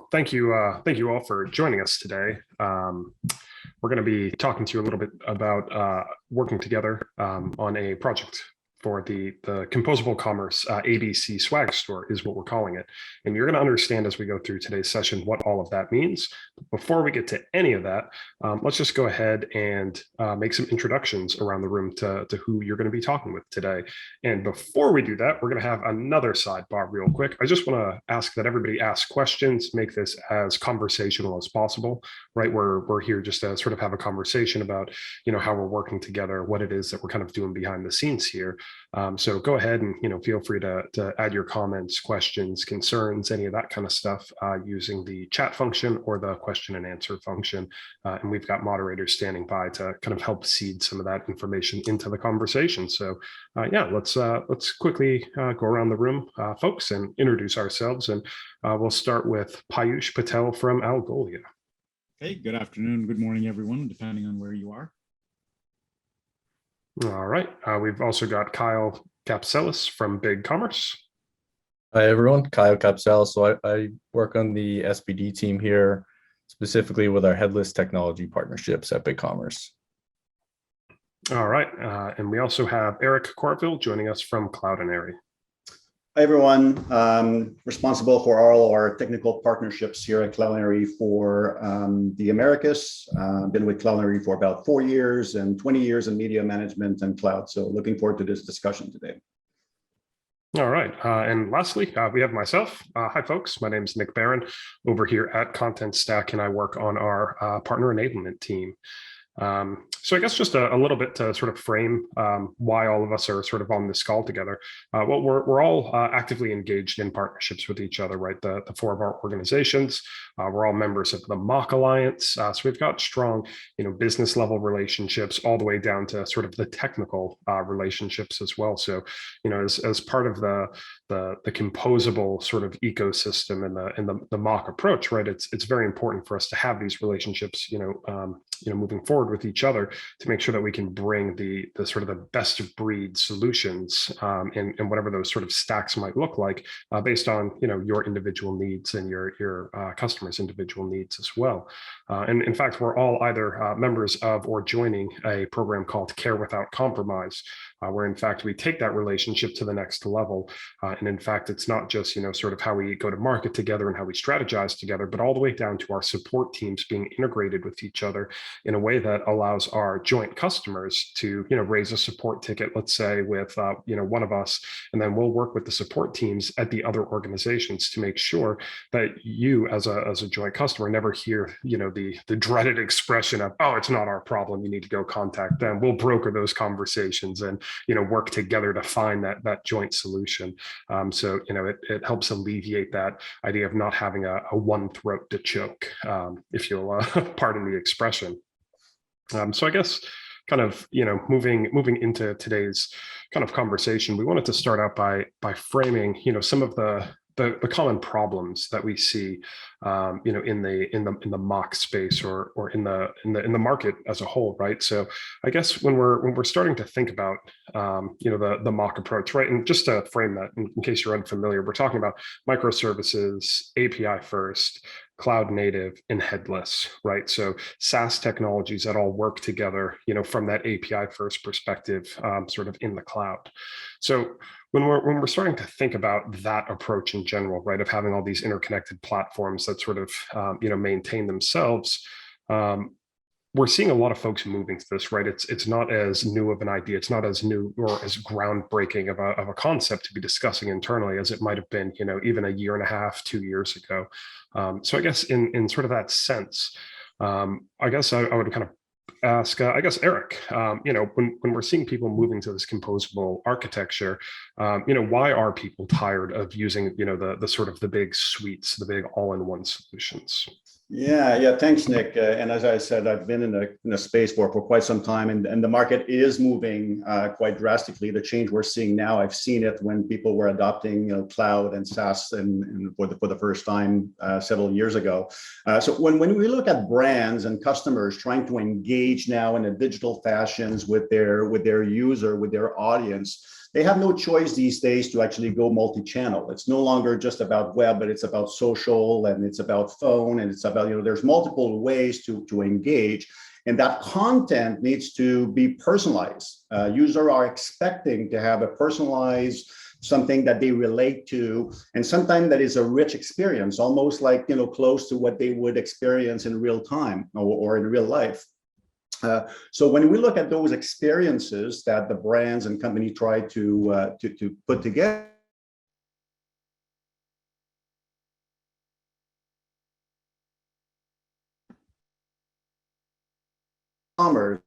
Thank you all for joining us today. We're going to be talking to you a little bit about working together on a project for the Composable Commerce ABC swag store is what we're calling it. And you're going to understand as we go through today's session what all of that means. But before we get to any of that, let's just go ahead and make some introductions around the room to who you're going to be talking with today. And before we do that, we're going to have another sidebar real quick. I just want to ask that everybody ask questions, make this as conversational as possible, right? We're here just to sort of have a conversation about, how we're working together, what it is that we're kind of doing behind the scenes here. So go ahead and feel free to add your comments, questions, concerns, any of that kind of stuff using the chat function or the question and answer function. And we've got moderators standing by to kind of help seed some of that information into the conversation. So yeah, let's quickly go around the room, folks, and introduce ourselves. And we'll start with Payush Patel from Algolia. Hey, good afternoon, good morning, everyone, depending on where you are. All right. We've also got Kyle Capselis from BigCommerce. Hi, everyone. Kyle Capselis. So I work on the SBD team here, specifically with our headless technology partnerships at BigCommerce. All right. And we also have Eric Corville joining us from Cloudinary. Hi, everyone. Responsible for all our technical partnerships here at Cloudinary for the Americas. Been with Cloudinary for about 4 years and 20 years in media management and cloud. So looking forward to this discussion today. All right. And lastly, we have myself. Hi, folks. My name is Nick Barron over here at Contentstack, and I work on our partner enablement team. So I guess just a little bit to sort of frame why all of us are sort of on this call together. Well, we're all actively engaged in partnerships with each other, right? The four of our organizations, we're all members of the Mock Alliance. So we've got strong, business level relationships all the way down to sort of the technical relationships as well. So, as part of the composable sort of ecosystem and the Mock approach, right? It's very important for us to have these relationships, moving forward with each other to make sure that we can bring the sort of the best of breed solutions and whatever those sort of stacks might look like based on your individual needs and your customers' individual needs as well. And in fact, we're all either members of or joining a program called Care Without Compromise, where in fact we take that relationship to the next level. And in fact, it's not just sort of how we go to market together and how we strategize together, but all the way down to our support teams being integrated with each other in a way that allows our joint customers to raise a support ticket, let's say with one of us, and then we'll work with the support teams at the other organizations to make sure that you as a joint customer never hear the dreaded expression of, oh, it's not our problem, you need to go contact them. We'll broker those conversations and work together to find that joint solution. So it helps alleviate that idea of not having a one throat to choke, if you'll pardon the expression. So I guess kind of, moving into today's kind of conversation, we wanted to start out by framing, some of the common problems that we see, in the mock space or in the market as a whole, right? So I guess when we're starting to think about, the mock approach, right? And just to frame that, in case you're unfamiliar, we're talking about microservices, API first, cloud native, and headless, right? So SaaS technologies that all work together, from that API first perspective, sort of in the cloud. So when we're starting to think about that approach in general, right, of having all these interconnected platforms that sort of maintain themselves, we're seeing a lot of folks moving to this, right? It's not as new of an idea. It's not as new or as groundbreaking of a concept to be discussing internally as it might have been, even a year and a half, 2 years ago. So I guess in sort of that sense, I guess I would kind of ask, I guess, Eric, when we're seeing people moving to this composable architecture, why are people tired of using, the sort of the big suites, the big all-in-one solutions? Yeah. Thanks, Nick. And as I said, I've been in a space for quite some time, and the market is moving quite drastically. The change we're seeing now, I've seen it when people were adopting cloud and SaaS and for the first time several years ago. So when we look at brands and customers trying to engage now in a digital fashions with their user, with their audience, they have no choice these days to actually go multi-channel. It's no longer just about web, but it's about social, and it's about phone, and it's about, there's multiple ways to engage. And that content needs to be personalized. Users are expecting to have a personalized something that they relate to, and sometimes that is a rich experience, almost like, close to what they would experience in real time or in real life. So when we look at those experiences that the brands and company try to put together, commerce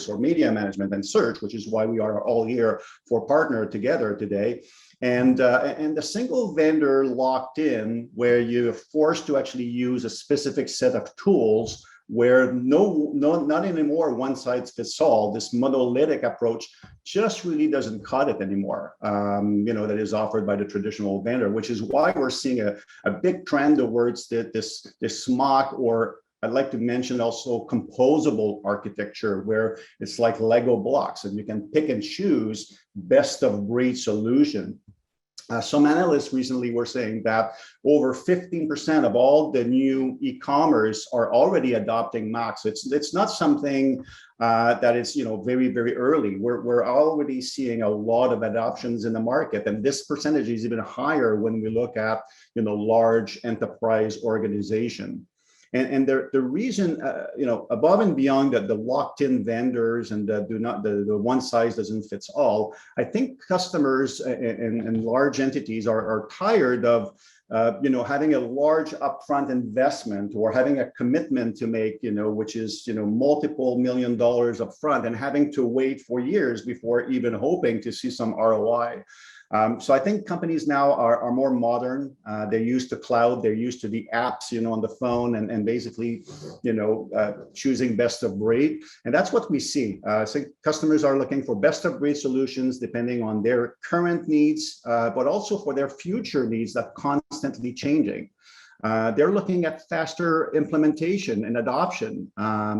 or media management and search, which is why we are all here for partner together today, and the single vendor locked in, where you're forced to actually use a specific set of tools, where not anymore one size fits all. This monolithic approach just really doesn't cut it anymore, that is offered by the traditional vendor, which is why we're seeing a big trend towards this SMOC, or I'd like to mention also composable architecture, where it's like Lego blocks and you can pick and choose best of breed solution. Some analysts recently were saying that over 15% of all the new e-commerce are already adopting Max. It's not something that is very, very early. We're already seeing a lot of adoptions in the market, and this percentage is even higher when we look at large enterprise organization. And the reason, above and beyond the locked-in vendors and the one size doesn't fits all, I think customers and large entities are tired of having a large upfront investment, or having a commitment to make, which is multiple $1 million upfront, and having to wait for years before even hoping to see some ROI. So I think companies now are more modern. They're used to cloud. They're used to the apps, on the phone, and basically, choosing best of breed. And that's what we see. So customers are looking for best of breed solutions depending on their current needs, but also for their future needs that are constantly changing. They're looking at faster implementation and adoption.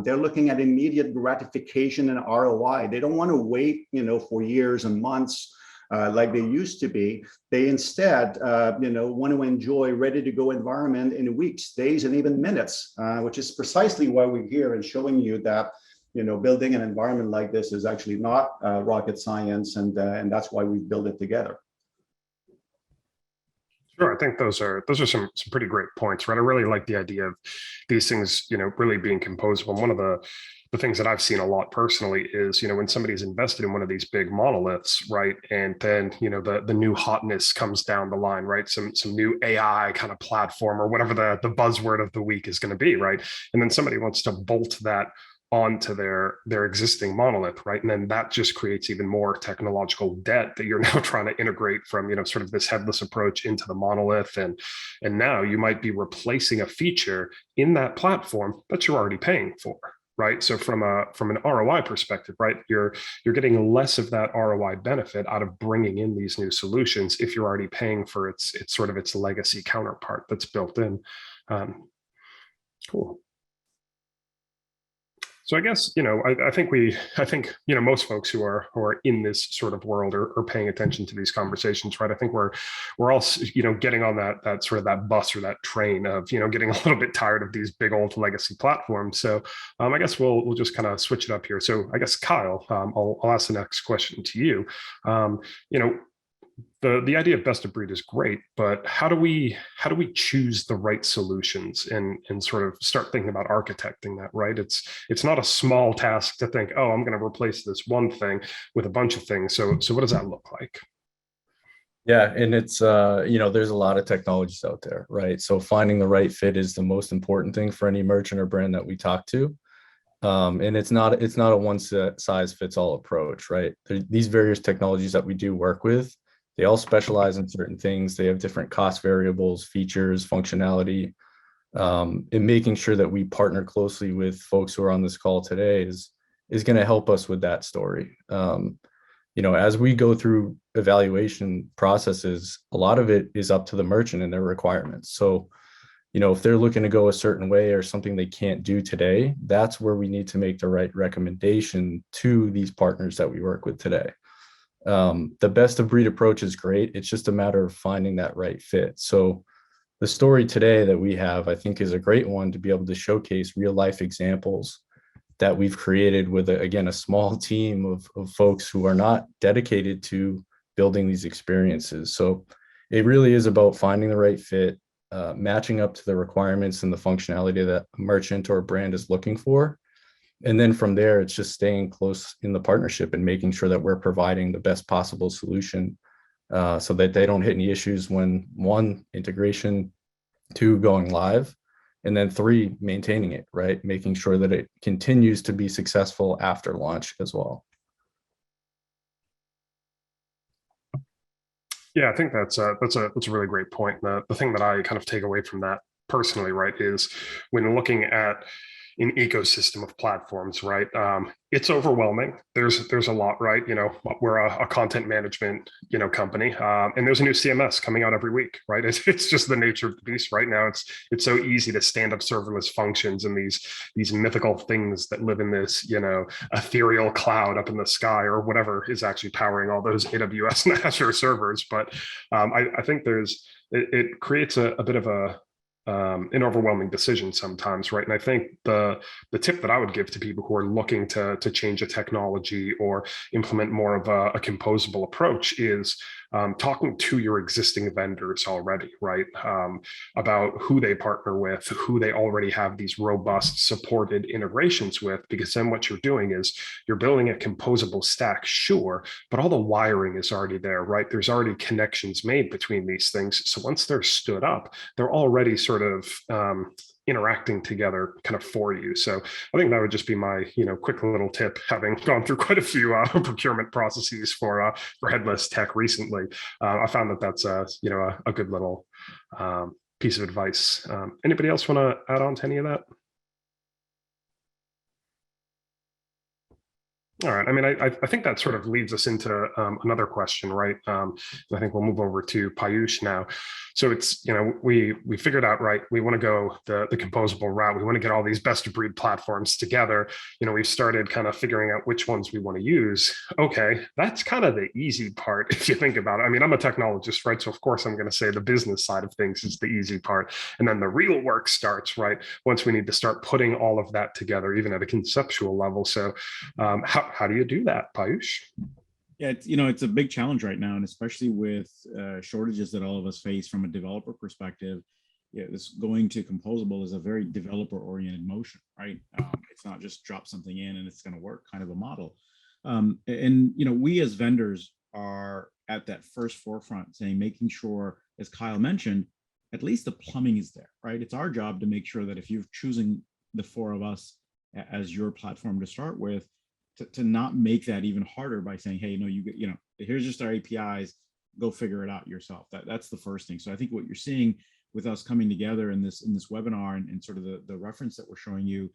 They're looking at immediate gratification and ROI. They don't want to wait, for years and months, like they used to be. They instead, want to enjoy ready-to-go environment in weeks, days, and even minutes, which is precisely why we're here and showing you that, building an environment like this is actually not rocket science, and that's why we build it together. Sure, I think those are some pretty great points, right? I really like the idea of these things, really being composable. One of the things that I've seen a lot personally is, when somebody's invested in one of these big monoliths, right, and then the new hotness comes down the line, right? Some new AI kind of platform, or whatever the buzzword of the week is going to be, right? And then somebody wants to bolt that onto their existing monolith, right? And then that just creates even more technological debt that you're now trying to integrate from, sort of this headless approach into the monolith. And now you might be replacing a feature in that platform that you're already paying for, right? So from an ROI perspective, right, you're getting less of that ROI benefit out of bringing in these new solutions if you're already paying for its legacy counterpart that's built in. Cool. So I guess, I think most folks who are in this sort of world are paying attention to these conversations, right? I think we're all, getting on that sort of that bus or that train of, getting a little bit tired of these big old legacy platforms. So I guess we'll just kind of switch it up here. So I guess, Kyle, I'll ask the next question to you. The idea of best of breed is great, but how do we choose the right solutions and sort of start thinking about architecting that, right? It's not a small task to think, oh, I'm going to replace this one thing with a bunch of things. So what does that look like? Yeah, and it's there's a lot of technologies out there, right? So finding the right fit is the most important thing for any merchant or brand that we talk to. And it's not a one size fits all approach, right? These various technologies that we do work with, they all specialize in certain things. They have different cost variables, features, functionality. And making sure that we partner closely with folks who are on this call today is going to help us with that story. As we go through evaluation processes, a lot of it is up to the merchant and their requirements. So, if they're looking to go a certain way or something they can't do today, that's where we need to make the right recommendation to these partners that we work with today. The best of breed approach is great. It's just a matter of finding that right fit. So the story today that we have, I think, is a great one to be able to showcase real life examples that we've created with, again, a small team of folks who are not dedicated to building these experiences. So it really is about finding the right fit, matching up to the requirements and the functionality that a merchant or a brand is looking for. And then from there, it's just staying close in the partnership and making sure that we're providing the best possible solution so that they don't hit any issues when, one, integration, two, going live, and then three, maintaining it, right? Making sure that it continues to be successful after launch as well. Yeah, I think that's a really great point. The thing that I kind of take away from that personally, right, is when looking at an ecosystem of platforms, right? It's overwhelming. There's a lot, right? We're a content management, company, and there's a new CMS coming out every week, right? It's just the nature of the beast right now. It's so easy to stand up serverless functions and these mythical things that live in this, ethereal cloud up in the sky or whatever is actually powering all those AWS and Azure servers. But I think it creates a bit of an overwhelming decision sometimes, right? And I think the tip that I would give to people who are looking to change a technology or implement more of a composable approach is talking to your existing vendors already, right? About who they partner with, who they already have these robust supported integrations with, because then what you're doing is you're building a composable stack, sure, but all the wiring is already there, right? There's already connections made between these things. So once they're stood up, they're already sort of interacting together kind of for you. So I think that would just be my, quick little tip, having gone through quite a few procurement processes for headless tech recently. I found that that's a good little piece of advice. Anybody else want to add on to any of that? All right. I mean, I think that sort of leads us into another question, right? I think we'll move over to Payush now. So it's, we figured out, right, we want to go the composable route. We want to get all these best of breed platforms together. We've started kind of figuring out which ones we want to use. Okay, that's kind of the easy part if you think about it. I mean, I'm a technologist, right? So of course I'm going to say the business side of things is the easy part. And then the real work starts, right? Once we need to start putting all of that together, even at a conceptual level. So how do you do that, Payush? Yeah, it's a big challenge right now, and especially with shortages that all of us face from a developer perspective. This going to composable is a very developer-oriented motion, right? It's not just drop something in and it's going to work kind of a model. And we as vendors are at that first forefront, making sure, as Kyle mentioned, at least the plumbing is there, right? It's our job to make sure that if you're choosing the four of us as your platform to start with, to not make that even harder by saying, hey, no, here's just our APIs, go figure it out yourself. That's the first thing. So I think what you're seeing with us coming together in this webinar and sort of the reference that we're showing you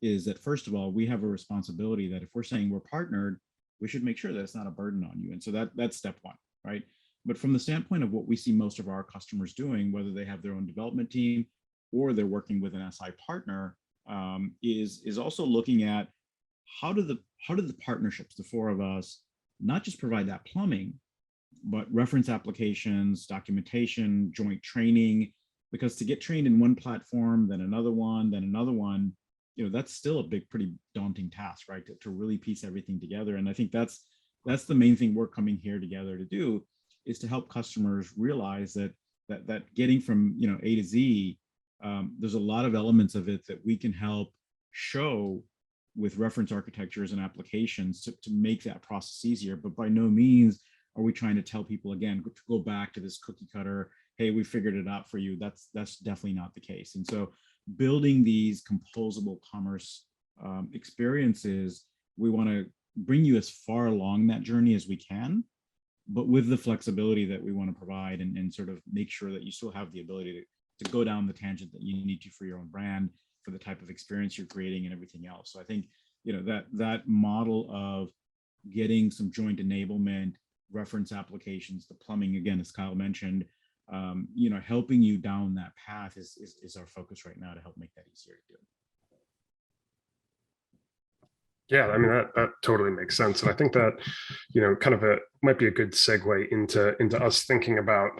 is that, first of all, we have a responsibility that if we're saying we're partnered, we should make sure that it's not a burden on you. And so that's step one, right? But from the standpoint of what we see most of our customers doing, whether they have their own development team or they're working with an SI partner, is also looking at how do the partnerships, the four of us, not just provide that plumbing, but reference applications, documentation, joint training, because to get trained in one platform, then another one, that's still a pretty daunting task, right? To really piece everything together. And I think that's the main thing we're coming here together to do, is to help customers realize that getting from A to Z, there's a lot of elements of it that we can help show with reference architectures and applications to make that process easier. But by no means are we trying to tell people, again, to go back to this cookie cutter, hey, we figured it out for you. That's definitely not the case. And so building these composable commerce experiences, we want to bring you as far along that journey as we can, but with the flexibility that we want to provide and sort of make sure that you still have the ability to go down the tangent that you need to for your own brand, for the type of experience you're creating and everything else. So I think, that model of getting some joint enablement, reference applications, the plumbing, again, as Kyle mentioned, helping you down that path is our focus right now to help make that easier to do. Yeah, I mean, that totally makes sense. And I think that, kind of might be a good segue into us thinking about,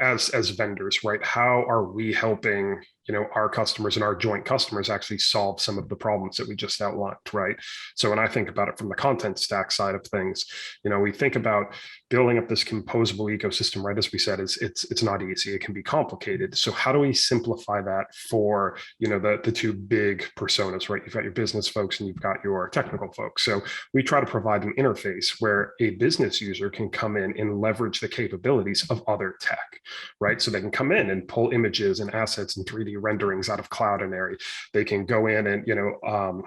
as vendors, right? How are we helping, our customers and our joint customers actually solve some of the problems that we just outlined, right? So when I think about it from the Contentstack side of things, we think about building up this composable ecosystem, right? As we said, it's not easy. It can be complicated. So how do we simplify that for, the two big personas, right? You've got your business folks and you've got your technical folks. So we try to provide an interface where a business user can come in and leverage the capabilities of other tech, right? So they can come in and pull images and assets and 3D renderings out of Cloudinary. They can go in and,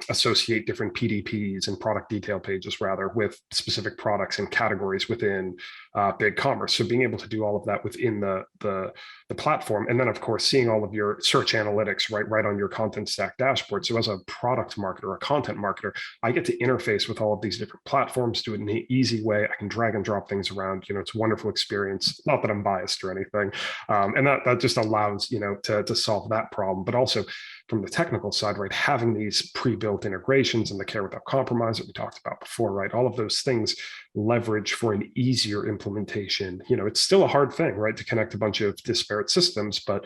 associate different PDPs and product detail pages rather with specific products and categories within BigCommerce. So being able to do all of that within the platform. And then of course, seeing all of your search analytics right on your Contentstack dashboard. So as a product marketer, a content marketer, I get to interface with all of these different platforms, do it in an easy way. I can drag and drop things around. It's a wonderful experience. Not that I'm biased or anything. And that just allows, to solve that problem. But also from the technical side, right, having these pre-built integrations and the care without compromise that we talked about before, right? All of those things leverage for an easier implementation. It's still a hard thing, right, to connect a bunch of disparate systems, but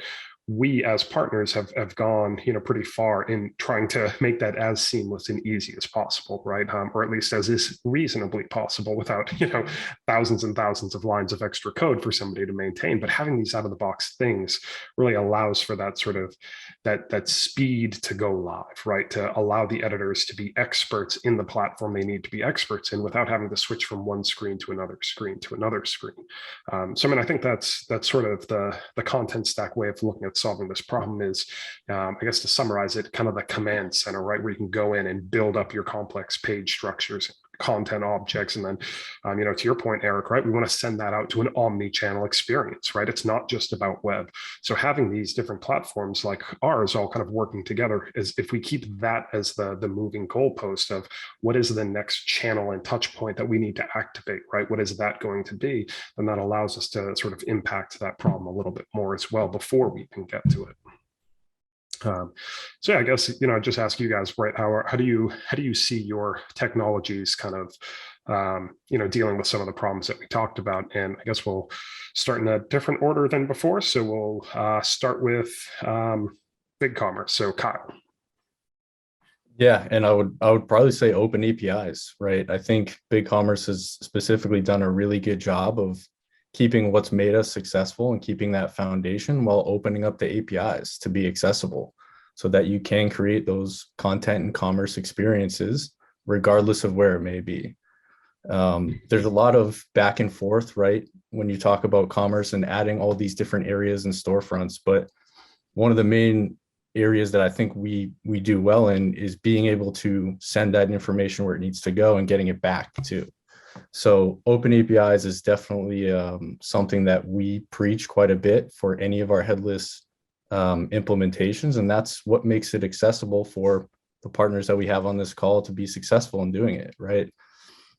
we as partners have gone, pretty far in trying to make that as seamless and easy as possible, right? Or at least as is reasonably possible without, thousands and thousands of lines of extra code for somebody to maintain. But having these out of the box things really allows for that sort of that speed to go live, right? To allow the editors to be experts in the platform they need to be experts in without having to switch from one screen to another screen to another screen. So I mean, I think that's sort of the Contentstack way of looking at solving this problem is, I guess to summarize it, kind of the command center, right? Where you can go in and build up your complex page structures, content objects. And then, to your point, Eric, right? We want to send that out to an omni-channel experience, right? It's not just about web. So having these different platforms like ours all kind of working together is, if we keep that as the moving goalpost of what is the next channel and touch point that we need to activate, right? What is that going to be? Then that allows us to sort of impact that problem a little bit more as well before we can get to it. So yeah, I guess, I'd just ask you guys, right, how do you see your technologies kind of, dealing with some of the problems that we talked about? And I guess we'll start in a different order than before. So we'll start with BigCommerce. So Kyle. Yeah, and I would probably say open APIs, right? I think BigCommerce has specifically done a really good job of keeping what's made us successful and keeping that foundation while opening up the APIs to be accessible so that you can create those content and commerce experiences regardless of where it may be. There's a lot of back and forth, right? When you talk about commerce and adding all these different areas and storefronts, but one of the main areas that I think we do well in is being able to send that information where it needs to go and getting it back too. So open APIs is definitely something that we preach quite a bit for any of our headless implementations. And that's what makes it accessible for the partners that we have on this call to be successful in doing it, right?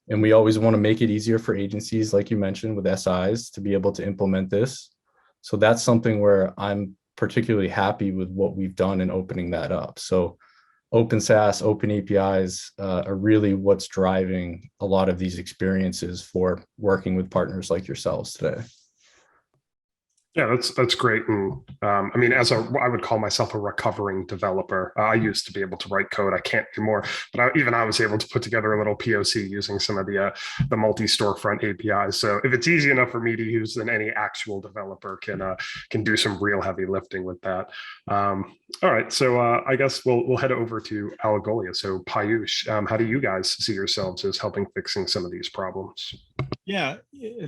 And we always want to make it easier for agencies, like you mentioned, with SIs to be able to implement this. So that's something where I'm particularly happy with what we've done in opening that up. So open SaaS, open APIs are really what's driving a lot of these experiences for working with partners like yourselves today. Yeah, that's great. And I mean, I would call myself a recovering developer. I used to be able to write code. I can't anymore, but I was able to put together a little POC using some of the multi-storefront APIs. So if it's easy enough for me to use, then any actual developer can do some real heavy lifting with that. All right, so I guess we'll head over to Algolia. So Payush, how do you guys see yourselves as helping fixing some of these problems? Yeah,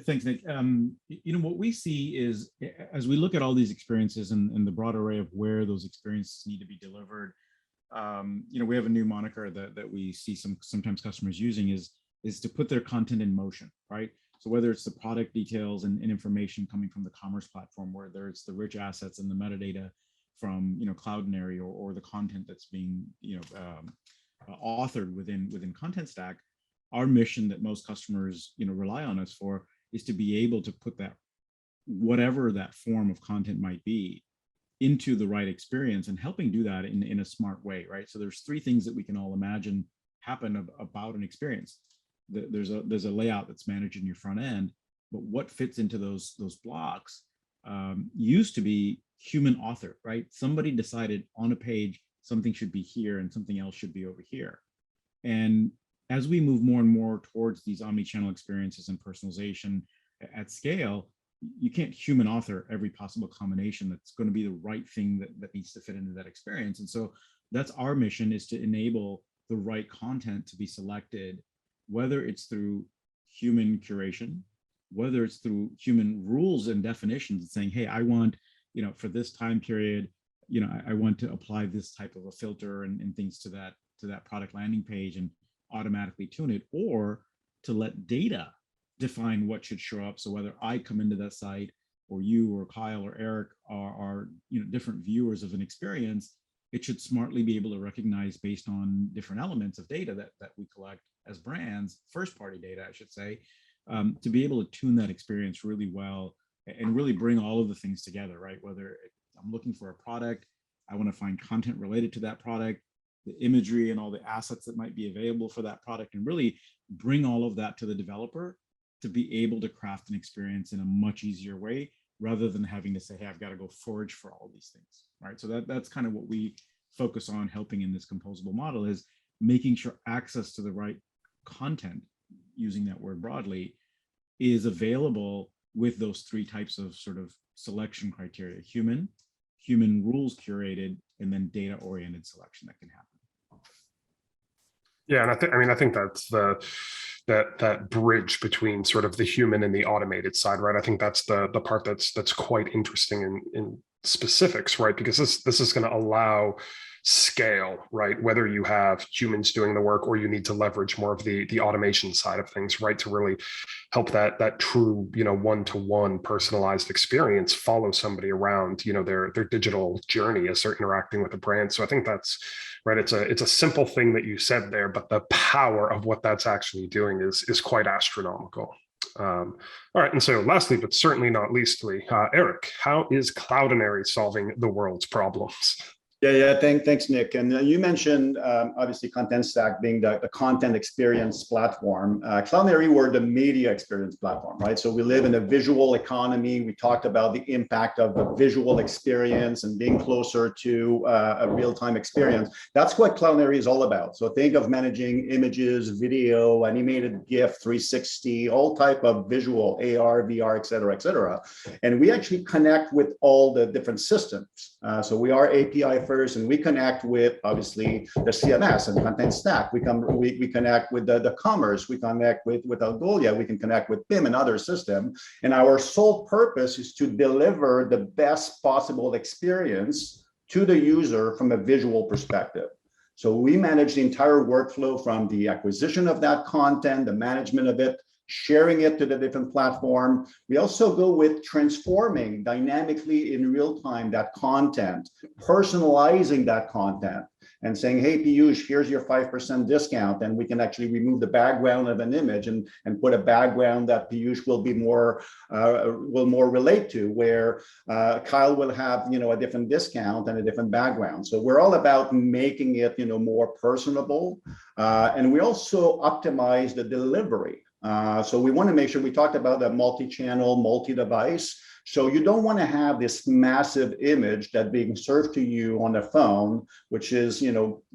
thanks, Nick. What we see is, as we look at all these experiences and the broad array of where those experiences need to be delivered, we have a new moniker that we see sometimes customers using is to put their content in motion, right? So whether it's the product details and information coming from the commerce platform, whether it's the rich assets and the metadata from Cloudinary or the content that's being authored within Contentstack. Our mission that most customers rely on us for is to be able to put that, whatever that form of content might be, into the right experience, and helping do that in a smart way, right? So there's three things that we can all imagine happen about an experience. There's a layout that's managed in your front end, but what fits into those blocks used to be human author, right? Somebody decided on a page something should be here and something else should be over here. And as we move more and more towards these omni-channel experiences and personalization at scale, you can't human author every possible combination that's going to be the right thing that needs to fit into that experience. And so that's our mission, is to enable the right content to be selected, whether it's through human curation, whether it's through human rules and definitions, and saying, hey, I want, for this time period, I want to apply this type of a filter and things to that product landing page and automatically tune it, or to let data define what should show up. So whether I come into that site, or you or Kyle or Eric are different viewers of an experience, it should smartly be able to recognize, based on different elements of data that we collect as brands, first party data, I should say, to be able to tune that experience really well and really bring all of the things together, right? Whether I'm looking for a product, I want to find content related to that product, the imagery and all the assets that might be available for that product, and really bring all of that to the developer to be able to craft an experience in a much easier way, rather than having to say, hey, I've got to go forage for all these things, right? So that's kind of what we focus on helping in this composable model, is making sure access to the right content, using that word broadly, is available with those three types of sort of selection criteria: human rules curated, and then data oriented selection that can happen. Yeah, and I think that's that bridge between sort of the human and the automated side, right? I think that's the part that's quite interesting in specifics, right? Because this is going to allow scale, right? Whether you have humans doing the work, or you need to leverage more of the automation side of things, right? To really help that true, one-to-one personalized experience follow somebody around, their digital journey as they're interacting with a brand. So I think that's right. It's a simple thing that you said there, but the power of what that's actually doing is quite astronomical. All right. And so lastly, but certainly not leastly, Eric, how is Cloudinary solving the world's problems? Yeah. Thanks, Nick. And you mentioned obviously Contentstack being the content experience platform. Cloudinary, we're the media experience platform, right? So we live in a visual economy. We talked about the impact of the visual experience and being closer to a real-time experience. That's what Cloudinary is all about. So think of managing images, video, animated GIF, 360, all type of visual, AR, VR, et cetera. And we actually connect with all the different systems. So we are API first, and we connect with obviously the CMS and Contentstack. We connect with the commerce. We connect with Algolia. We can connect with BIM and other systems. And our sole purpose is to deliver the best possible experience to the user from a visual perspective. So we manage the entire workflow, from the acquisition of that content, the management of it, sharing it to the different platform. We also go with transforming dynamically in real time that content, personalizing that content, and saying, hey, Piyush, here's your 5% discount. And we can actually remove the background of an image and put a background that Piyush will more relate to, where Kyle will have a different discount and a different background. So we're all about making it more personable. And we also optimize the delivery. So we want to make sure, we talked about that multi-channel, multi-device. So you don't want to have this massive image that being served to you on the phone, which is,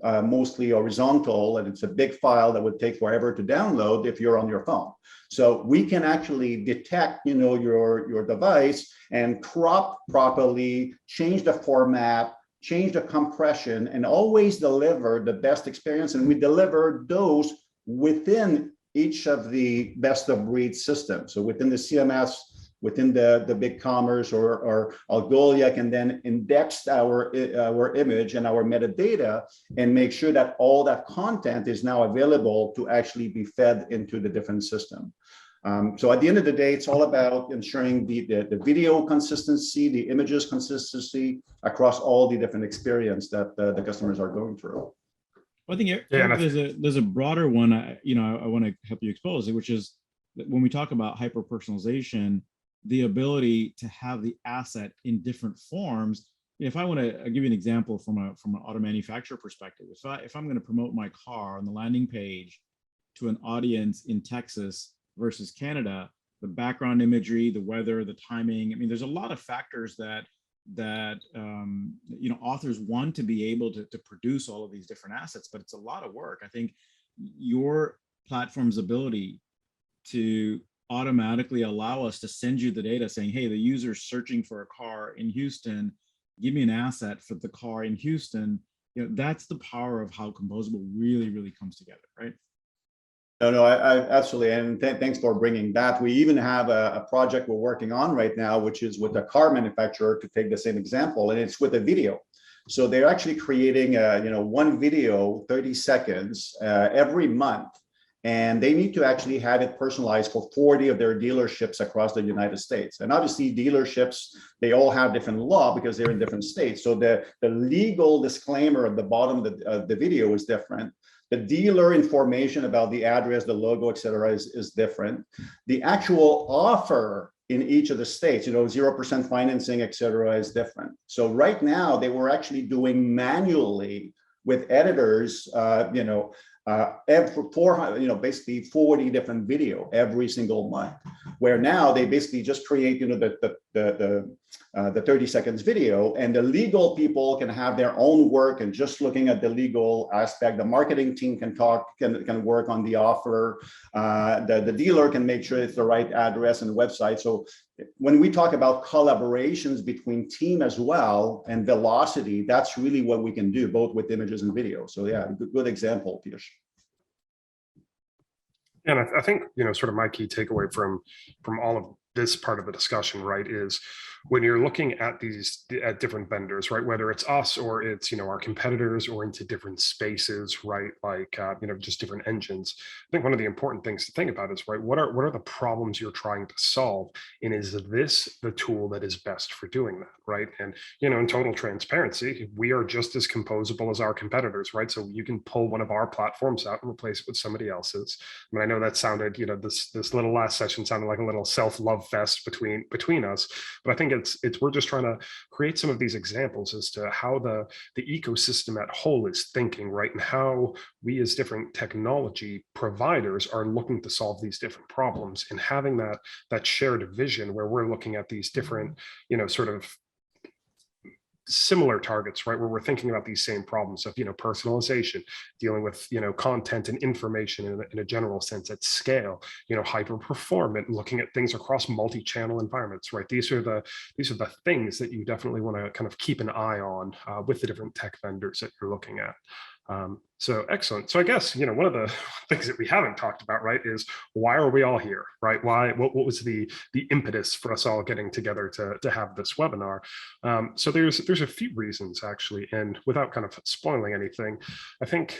mostly horizontal, and it's a big file that would take forever to download if you're on your phone. So we can actually detect, your device and crop properly, change the format, change the compression, and always deliver the best experience. And we deliver those within each of the best of breed systems. So within the CMS, within the BigCommerce or Algolia can then index our image and our metadata and make sure that all that content is now available to actually be fed into the different system. So at the end of the day, it's all about ensuring the video consistency, the images consistency across all the different experience that the customers are going through. Well, I think Yeah, there's a broader one. I want to help you expose it, which is that when we talk about hyper personalization, the ability to have the asset in different forms. If I want to give you an example from an auto manufacturer perspective, if I'm going to promote my car on the landing page to an audience in Texas versus Canada, the background imagery, the weather, the timing. I mean, there's a lot of factors that authors want to be able to produce all of these different assets, but it's a lot of work. I think your platform's ability to automatically allow us to send you the data saying, hey, the user's searching for a car in Houston, give me an asset for the car in Houston. That's the power of how Composable really, really comes together, right? No, I absolutely. And thanks for bringing that. We even have a project we're working on right now, which is with a car manufacturer, to take the same example, and it's with a video. So they're actually creating one video, 30 seconds every month. And they need to actually have it personalized for 40 of their dealerships across the United States. And obviously dealerships, they all have different law because they're in different states. So the legal disclaimer at the bottom of the video is different. The dealer information about the address, the logo, et cetera, is different. The actual offer in each of the states, 0% financing, et cetera, is different. So right now they were actually doing manually with editors, every 400, basically 40 different video every single month, where now they basically just create, the 30 seconds video, and the legal people can have their own work and just looking at the legal aspect. The marketing team can work on the offer. The dealer can make sure it's the right address and website. So when we talk about collaborations between team as well and velocity, that's really what we can do, both with images and video. So yeah, good example, Piyush. And I think, sort of my key takeaway from all of this part of the discussion, right, is when you're looking at at different vendors, right, whether it's us or it's, our competitors or into different spaces, right, like, just different engines. I think one of the important things to think about is, right, what are the problems you're trying to solve? And is this the tool that is best for doing that, right? And, in total transparency, we are just as composable as our competitors, right? So you can pull one of our platforms out and replace it with somebody else's. I mean, I know that sounded, this little last session sounded like a little self-love fest between us, but I think we're just trying to create some of these examples as to how the ecosystem at whole is thinking, right? And how we as different technology providers are looking to solve these different problems, and having that shared vision where we're looking at these different, sort of similar targets, right, where we're thinking about these same problems of personalization, dealing with content and information in a general sense at scale, hyper performant, looking at things across multi-channel environments, right? These are the things that you definitely want to kind of keep an eye on with the different tech vendors that you're looking at. So excellent. So I guess, one of the things that we haven't talked about, right, is why are we all here, right? What was the impetus for us all getting together to have this webinar? So there's a few reasons actually, and without kind of spoiling anything, I think,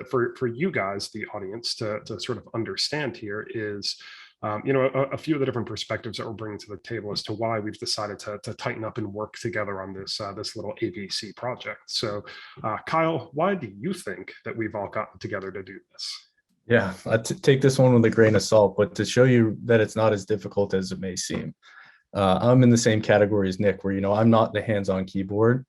for you guys, the audience, to sort of understand here is, a few of the different perspectives that we're bringing to the table as to why we've decided to tighten up and work together on this little ABC project. So, Kyle, why do you think that we've all gotten together to do this? Yeah, I take this one with a grain of salt, but to show you that it's not as difficult as it may seem. I'm in the same category as Nick, where, I'm not the hands-on keyboard,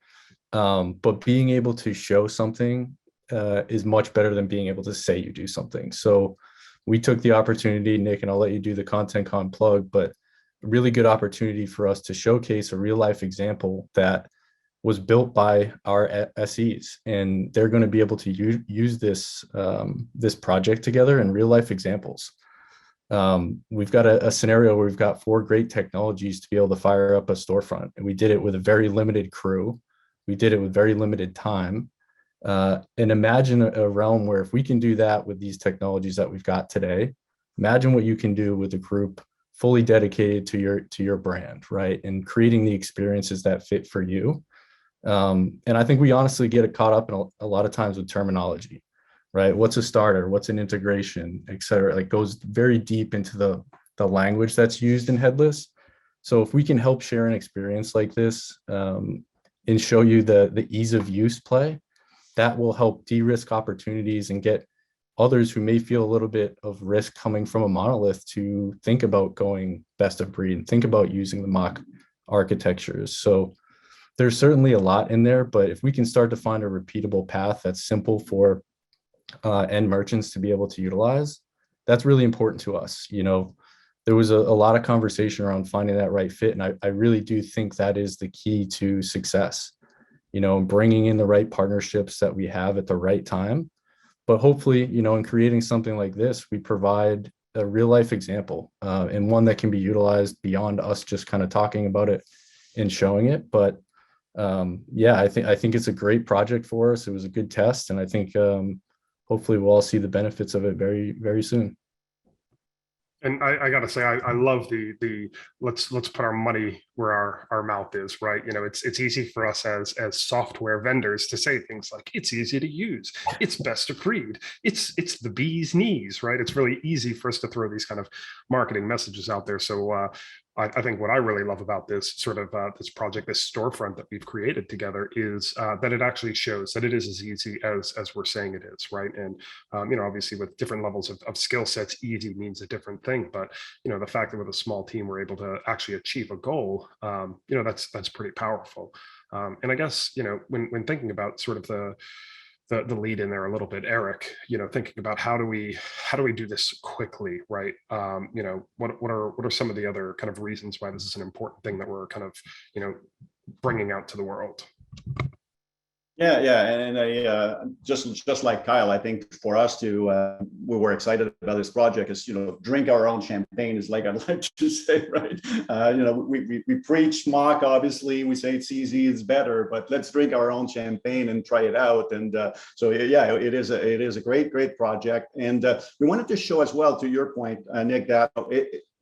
but being able to show something is much better than being able to say you do something. So we took the opportunity, Nick, and I'll let you do the ContentCon plug, but a really good opportunity for us to showcase a real life example that was built by our SEs, and they're going to be able to use this this project together in real life examples. We've got a scenario where we've got 4 great technologies to be able to fire up a storefront, and we did it with a very limited crew. We did it with very limited time. And imagine a realm where if we can do that with these technologies that we've got today, imagine what you can do with a group fully dedicated to your brand, right? And creating the experiences that fit for you. And I think we honestly get caught up in a lot of times with terminology, right? What's a starter? What's an integration, et cetera? Like goes very deep into the language that's used in headless. So if we can help share an experience like this and show you the ease of use play, that will help de-risk opportunities and get others who may feel a little bit of risk coming from a monolith to think about going best of breed and think about using the mock architectures. So there's certainly a lot in there, but if we can start to find a repeatable path that's simple for end merchants to be able to utilize, that's really important to us. You know, there was a lot of conversation around finding that right fit, and I really do think that is the key to success. You know, bringing in the right partnerships that we have at the right time. But hopefully, you know, in creating something like this, we provide a real life example and one that can be utilized beyond us just kind of talking about it and showing it. But yeah, I think it's a great project for us. It was a good test, and I think hopefully we'll all see the benefits of it very, very soon. And I gotta say, I love the let's put our money where our mouth is, right? You know, it's easy for us as software vendors to say things like it's easy to use, it's best of breed, it's the bee's knees, right? It's really easy for us to throw these kind of marketing messages out there. So I think what I really love about this sort of this project, this storefront that we've created together, is that it actually shows that it is as easy as we're saying it is, right? And you know, obviously with different levels of skill sets, easy means a different thing. But you know, the fact that with a small team we're able to actually achieve a goal, you know, that's pretty powerful. And I guess, you know, when thinking about sort of the lead in there a little bit, Eric, you know, thinking about how do we do this quickly, right? You know, what are some of the other kind of reasons why this is an important thing that we're kind of, you know, bringing out to the world? Yeah, and I just like Kyle, I think for us to we were excited about this project is, you know, drink our own champagne is like I'd like to say, right? You know, we preach mock, obviously we say it's easy, it's better, but let's drink our own champagne and try it out. And so yeah, it is a great project, and we wanted to show as well, to your point, Nick, that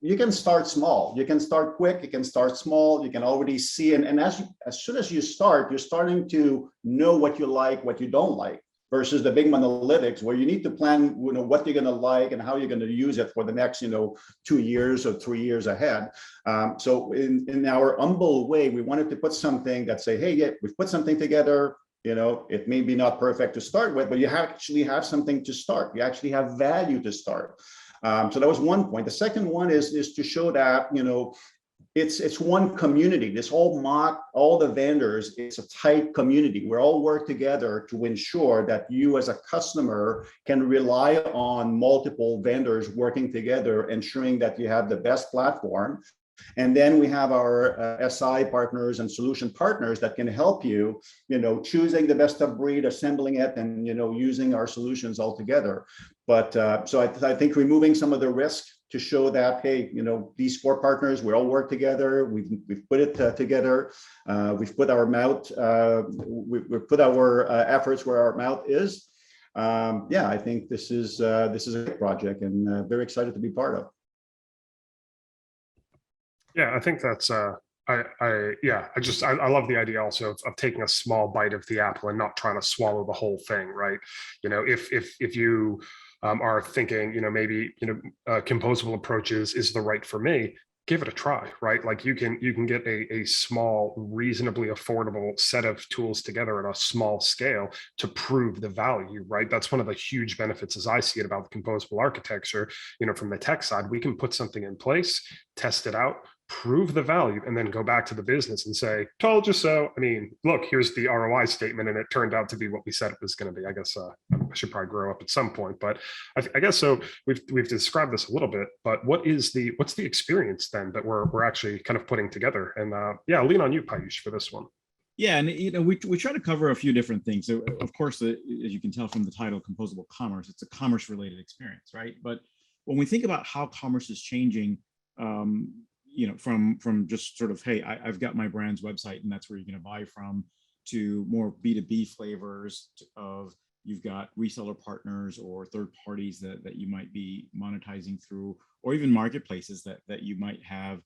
you can start small, you can start quick, you can start small, you can already see, and as soon as you start, you're starting to know what you like, what you don't like, versus the big monolithics where you need to plan, you know, what you're going to like and how you're going to use it for the next, you know, 2 years or 3 years ahead. So in our humble way, we wanted to put something that say, hey, yeah, we've put something together. You know, it may be not perfect to start with, but you actually have something to start. You actually have value to start. So that was one point. The second one is to show that, you know, it's one community. This whole mock, all the vendors, it's a tight community. We all work together to ensure that you as a customer can rely on multiple vendors working together, ensuring that you have the best platform. And then we have our SI partners and solution partners that can help you, you know, choosing the best of breed, assembling it, and, you know, using our solutions all together. But so I think removing some of the risk to show that, hey, you know, these 4 partners, we all work together. We've put it together. We've put our mouth, we've put our efforts where our mouth is. Yeah, I think this is a great project, and very excited to be part of. Yeah, I think that's I love the idea also of taking a small bite of the apple and not trying to swallow the whole thing, right? You know, if you are thinking, you know, maybe, you know, composable approaches is the right for me, give it a try, right? Like you can get a small, reasonably affordable set of tools together at a small scale to prove the value, right? That's one of the huge benefits as I see it about the composable architecture. You know, from the tech side, we can put something in place, test it out, prove the value, and then go back to the business and say, told you so. I mean, look, here's the ROI statement, and it turned out to be what we said it was going to be. I guess I should probably grow up at some point, but I guess so. We've described this a little bit, but what's the experience then that we're actually kind of putting together? And yeah, I'll lean on you, Payush, for this one. Yeah, and you know, we try to cover a few different things. So of course, as you can tell from the title, Composable Commerce, it's a commerce-related experience, right? But when we think about how commerce is changing, you know, from just sort of, hey, I've got my brand's website and that's where you're going to buy from, to more B2B flavors of you've got reseller partners or third parties that you might be monetizing through, or even marketplaces that you might have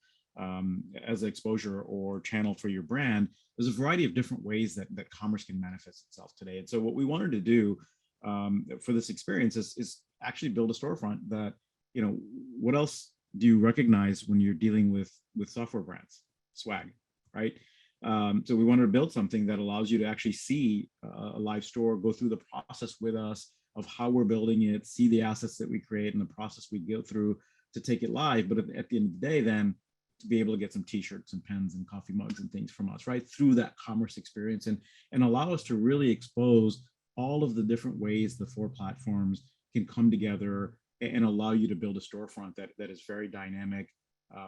as exposure or channel for your brand. There's a variety of different ways that commerce can manifest itself today. And so what we wanted to do for this experience is actually build a storefront that, you know, what else do you recognize when you're dealing with software brands? Swag, right? So we wanted to build something that allows you to actually see a live store, go through the process with us of how we're building it, see the assets that we create and the process we go through to take it live. But at the end of the day, then to be able to get some t-shirts and pens and coffee mugs and things from us, right? Through that commerce experience and allow us to really expose all of the different ways the 4 platforms can come together and allow you to build a storefront that is very dynamic,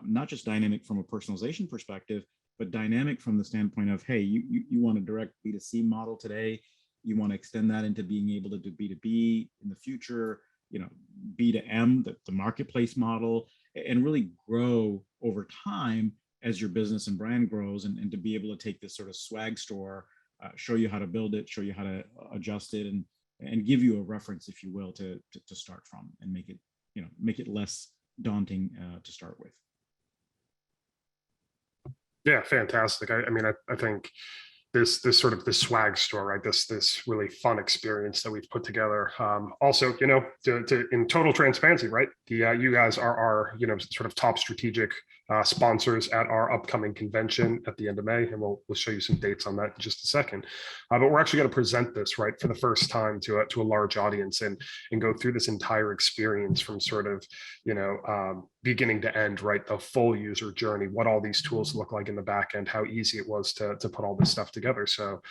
not just dynamic from a personalization perspective, but dynamic from the standpoint of, hey, you want a direct B2C model today, you want to extend that into being able to do B2B in the future, B2M, the marketplace model, and really grow over time as your business and brand grows, and to be able to take this sort of swag store, show you how to build it, show you how to adjust it, and give you a reference, if you will, to start from, and make it less daunting to start with. Yeah, fantastic. I mean, I think this sort of this swag store, right? This really fun experience that we've put together. Also, to in total transparency, right? You guys are our sort of top strategic sponsors at our upcoming convention at the end of May, and we'll show you some dates on that in just a second. But we're actually going to present this right for the first time to a large audience and go through this entire experience from sort of beginning to end, right? The full user journey, what all these tools look like in the back end, how easy it was to put all this stuff together. So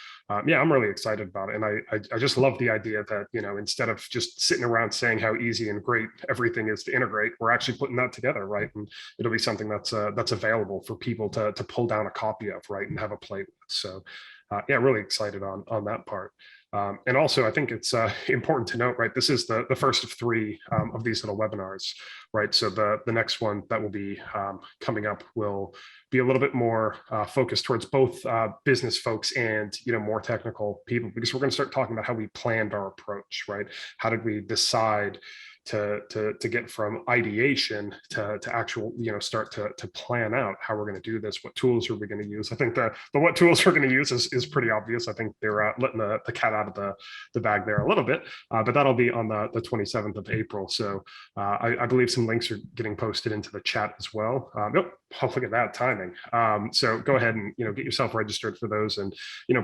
yeah, I'm really excited about it. And I just love the idea that, instead of just sitting around saying how easy and great everything is to integrate, we're actually putting that together, right? And it'll be something that's available for people to pull down a copy of, right? And have a play with. So yeah, really excited on that part. And also, I think it's important to note, right, this is the first of 3 of these little webinars, right? So the next one that will be coming up will be a little bit more focused towards both business folks and, more technical people, because we're going to start talking about how we planned our approach, right? How did we decide to get from ideation to actual, start to plan out how we're going to do this, what tools are we going to use. I think the what tools we're going to use is pretty obvious. I think they're letting the cat out of the bag there a little bit, but that'll be on the 27th of April. So I believe some links are getting posted into the chat as well. Oh, look at that timing. So go ahead and get yourself registered for those, and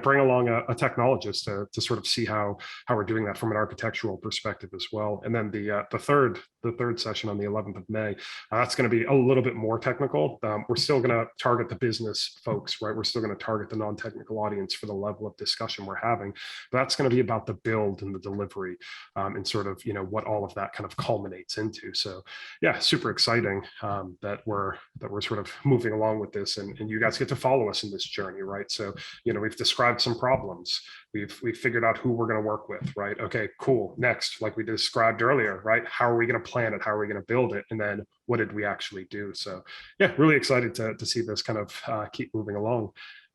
bring along a technologist to sort of see how we're doing that from an architectural perspective as well. And then the third session on the 11th of May, that's going to be a little bit more technical. We're still going to target the business folks, right? We're still going to target the non-technical audience for the level of discussion we're having. But that's going to be about the build and the delivery, and sort of what all of that kind of culminates into. So yeah, super exciting that we're sort of moving along with this, and you guys get to follow us in this journey, right? So we've described some problems. We've figured out who we're going to work with, right? Okay, cool. Next, like we described earlier, right? How are we going to plan it? How are we going to build it? And then what did we actually do? So yeah, really excited to see this kind of keep moving along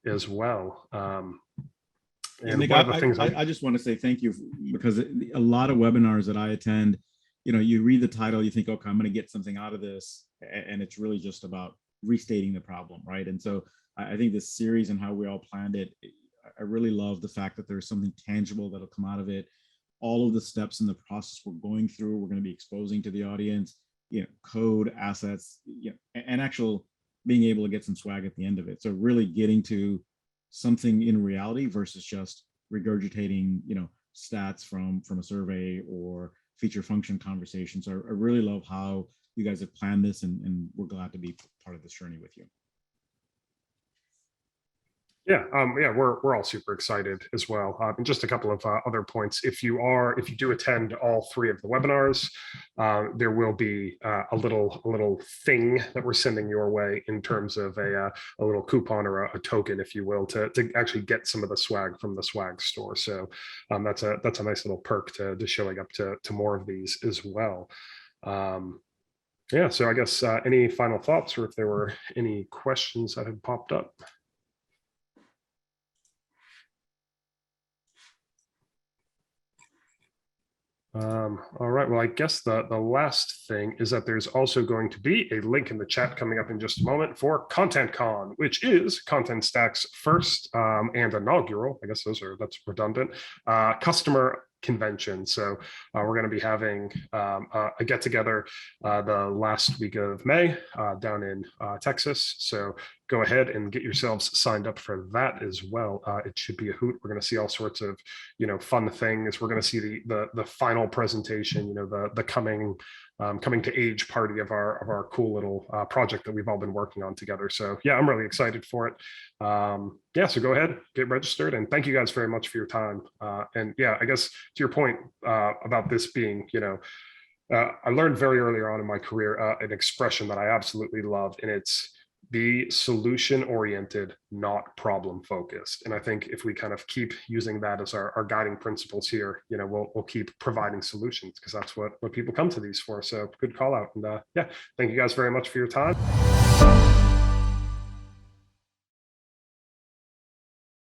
as well. And Nick, I just want to say thank you, because a lot of webinars that I attend, you read the title, you think, okay, I'm going to get something out of this, and it's really just about restating the problem, right? And so I think this series and how we all planned it, I really love the fact that there's something tangible that'll come out of it. All of the steps in the process we're going through, we're going to be exposing to the audience, code, assets, and actual being able to get some swag at the end of it. So really getting to something in reality versus just regurgitating, stats from a survey or feature function conversations. So I really love how you guys have planned this, and we're glad to be part of this journey with you. Yeah, we're all super excited as well. And just a couple of other points. If you do attend all 3 of the webinars, there will be a little thing that we're sending your way in terms of a little coupon or a token, if you will, to actually get some of the swag from the swag store. So that's a nice little perk to showing up to more of these as well. Yeah, so I guess any final thoughts, or if there were any questions that had popped up? All right, well, I guess the last thing is that there's also going to be a link in the chat coming up in just a moment for ContentCon, which is Contentstack's first and inaugural, I guess that's redundant, customer convention. So we're going to be having a get together the last week of May down in Texas. So go ahead and get yourselves signed up for that as well. It should be a hoot. We're going to see all sorts of, fun things. We're going to see the final presentation, the coming to age party of our cool little project that we've all been working on together. So yeah, I'm really excited for it. Yeah, so go ahead, get registered, and thank you guys very much for your time. And yeah, I guess to your point about this being, I learned very early on in my career an expression that I absolutely love, and it's be solution oriented, not problem focused. And I think if we kind of keep using that as our guiding principles here, we'll keep providing solutions, because that's what people come to these for. So good call out. And yeah, thank you guys very much for your time.